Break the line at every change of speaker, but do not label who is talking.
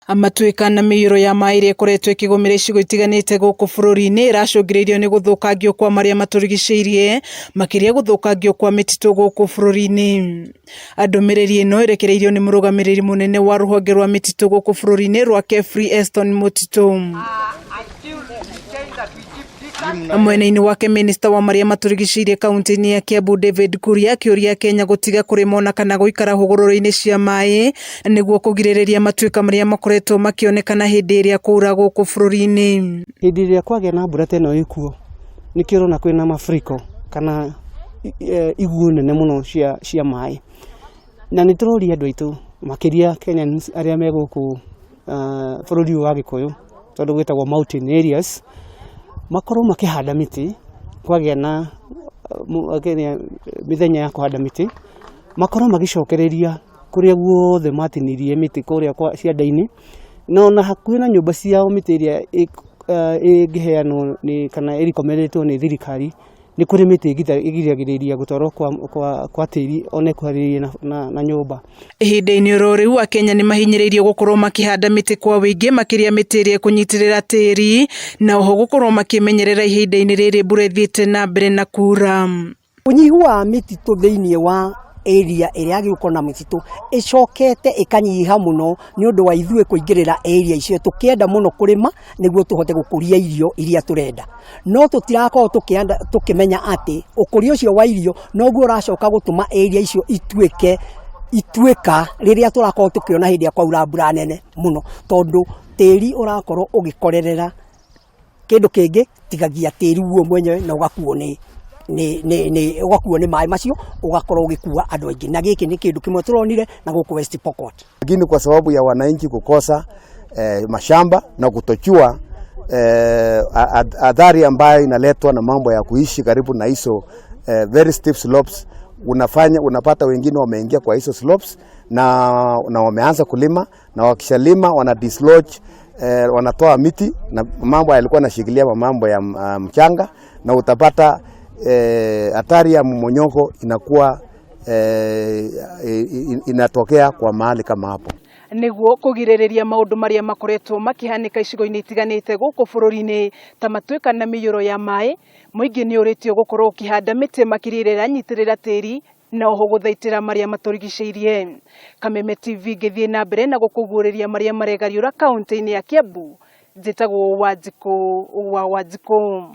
Amatuika na mĩiyũro ya maĩ ĩrĩa ĩkoretwo ĩkĩgũmĩra icigo itiganĩte gũkũ bũrũri-inĩ ĩracũngĩrĩirio nĩ gũthũkangio kwa marĩa maturigicĩirie, makĩria gũthũkangio kwa mĩtitũ gũkũ bũrũri-inĩ. Ndũmĩrĩri ĩno ĩrekereirio nĩ mũrũgamĩrĩri mũnene wa rũhonge rwa mĩtitũ gũkũ bũrũri-inĩ rwa Free Eston Mũtitũ. Mwena-inĩ wake minista wa marĩa maturigicĩirie kaunti-inĩ ya Kiambu David Kuria akĩũria Akenya gũtiga kũrĩma na kana gũikara hũgũrũrũ-inĩ cia maĩ nĩguo kũgirĩrĩria matuĩka marĩa makoretwo makĩonekana hĩndĩ ĩrĩa kwaura gũkũ bũrũri-inĩ.
Hĩndĩ ĩrĩa kwagĩa na mbura teno ĩkuo nĩkĩo ũrona kwĩna mafuriko kana iguũ nene mũno cia maĩ, na nĩ tũroria andũ aitũ makĩria Kenyans arĩa me gũkũ bũrũri wa Gĩkũyũ tondũ gwĩtagwo mountain areas makorwo makĩhanda mĩtĩ. Kwagĩa na mĩthenya ya kũhanda mĩtĩ makorwo magĩcokereria kũrĩa guothe matinirie mĩtĩ kũrĩa cianda-inĩ, na ona hakuhĩ na nyũmba ciao mĩtĩ ĩrĩa ĩngĩheanwo kana ĩrikomeretwo nĩ thirikari nĩ kũrĩ mĩtĩ ĩgiragĩrĩria gũtwarwo kwa tĩri ona ĩkuharĩrĩrie na nyũmba.
Ihinda-inĩ oro rĩu Akenya nĩ mahinyĩrĩirio gũkorwo makĩhanda mĩtĩ kwa wĩingĩ, makĩria mĩtĩ ĩrĩa kũnyitĩrĩra tĩri, na oho gũkorwo makĩmenyerera ihinda-inĩ rĩrĩ mbura ĩthiĩte na mbere na kuura.
Ũnyihu wa mĩtitũ thĩinĩ wa area ĩrĩa yagĩũkwo na mĩtitũ ĩcokete ĩkanyiha mũno nĩ ũndũ wa ithuĩ kũingĩrĩra area icio tũkĩenda mũno kũrĩma nĩguo tũhote gũkũria irio iria tũrenda, no tũtirakorwo tũkĩmenya atĩ ũkũria ũcio wa irio noguo ũracoka gũtũma area icio ituĩka rĩrĩa tũrakorwo tũkĩona hĩndĩ ya kwaura mbura nene mũno, tondũ tĩri ũrakorwo ũgĩkorerera kĩndũ kĩngĩ tigagia tĩri guo mwenyewe na ũgakuo nĩ maĩ macio ugakorwo ugikua andũ aingĩ, na gĩkĩ nĩ kĩndũ kĩmwe turonire na gũkũ West Pokot.
Lakini kwa sababu ya wananchi kukosa mashamba na kutochua adhari ambayo inaletwa na mambo ya kuishi karibu na hizo very steep slopes, unapata wengine wameingia kwa hizo slopes na wameanza kulima, na wakishalima wana dislodge, wanatoa miti na mambo yalikuwa yanashikilia mambo ya mchanga, na utapata hatari ya mmonyoko inakuwa inatokea kwa mahali kama hapo.
Nĩguo kũgirĩrĩria maũndũ marĩa makoretwo makĩhanĩka icigo-inĩ itiganĩte gũkũ bũrũri-inĩ ta matuĩka na mĩiyũro ya maĩ, mũingĩ nĩ ũrĩtio gũkorwo ũkĩhanda mĩtĩ makĩria ĩrĩa ĩranyitĩrĩra tĩri na oho gũthaitĩra marĩa maturigicĩirie. Kameme TV ngĩthiĩ na mbere na gũkũguũrĩria marĩa maregariũra kaunti-inĩ ya Kiambu, njĩtagwo Wanjikũ wa Wanjikũ.